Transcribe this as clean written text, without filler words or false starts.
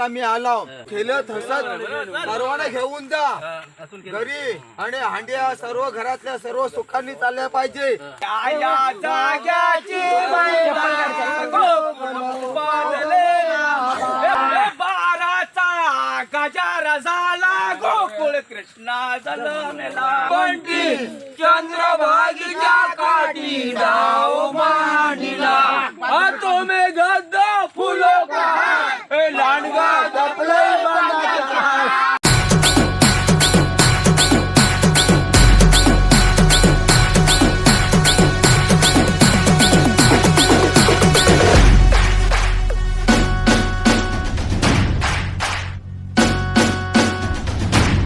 वर्षी आम्ही आलो खेळत हसत सर्वांना घेऊन जा घरी आणि हांड्या सर्व घरातल्या सर्व सुखांनी चालल्या पाहिजे. गजारा झाला गोकुळ कृष्णा जन्मला पंटी चंद्रभागीच्या काठी डाव मांडला तुम्ही गद्द फुलो का लांडगा दपले बांधा